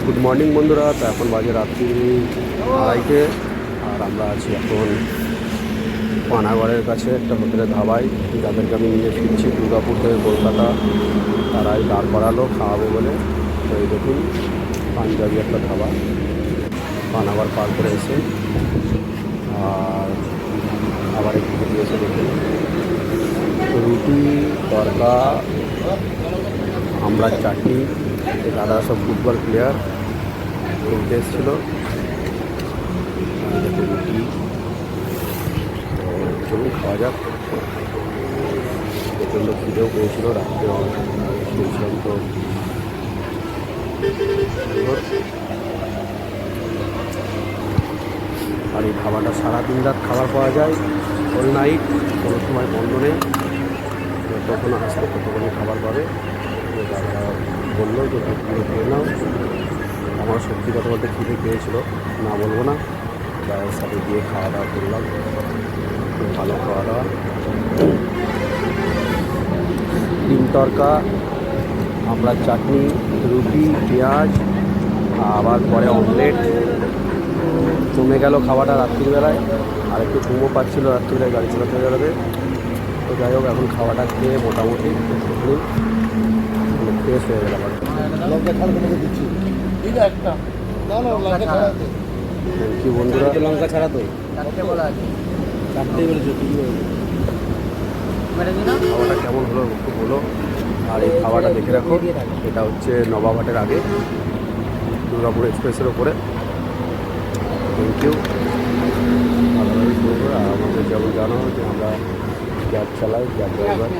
Good morning বন্ধুরা। তো এখন বাজে রাত্রি 2:30 আর আমরা আছি এখন পানাগড়ের কাছে একটা হোটেলের ধাবায়। যাদেরকে আমি নিয়ে ফিরছি দুর্গাপুর থেকে কলকাতা, তারাই দাঁড় করালো খাওয়াবে বলে। তো এই দেখুন পাঞ্জাবি একটা ধাবা পানাগড় পার করে এসে, আর আবার একটু দিয়েছে দেখুন রুটি তরকা আমড়ার চাটনি। দাদা সব ফুটবল প্লেয়ার খেলতে এসেছিল। দেখুন রুটি, চলুন খাওয়া যাক। প্রচণ্ড খিদেও পেয়েছিল, রাত্রে খেয়েছিলাম তো। আর এই খাবারটা সারাদিন রাত খাবার পাওয়া যায়, হোল নাইট, কোনো সময় বন্ধ নেই। যতক্ষণ আসবে ততক্ষণই খাবার পাবে। দাদা বললো যে পুরো খেয়ে নাও। আমার সত্যি কথা বলতে খিদে পেয়েছিল, না বলবো না। দাদার সাথে গিয়ে খাওয়া দাওয়া করলাম, খুব ভালো খাওয়া দাওয়া। ডিম তরকা, আমড়ার চাটনি, রুটি, পেঁয়াজ, আবার পরে অমলেট। জমে গেল খাওয়াটা রাত্রিবেলায়। আর একটু ঘুমও পাচ্ছিল রাত্রিবেলায়, গাড়ি চালাতে বেরোবে। তো যাই হোক, এখন খাওয়াটা খেয়ে মোটামুটি ফ্রেশ হয়ে গেল। আবার কি বন্ধুরা, লঙ্কা ছাড়া তো খাওয়াটা কেমন হলো একটু বলো। আর এই খাওয়াটা দেখে রাখো, এটা হচ্ছে নবাবহাটের আগে দুর্গাপুর এক্সপ্রেসের ওপরে। Thank you. ভালোভাবে করবো। আর আমাদের যেমন জানো যে আমরা ক্যাব চালাই, ক্যাব ড্রাইভার।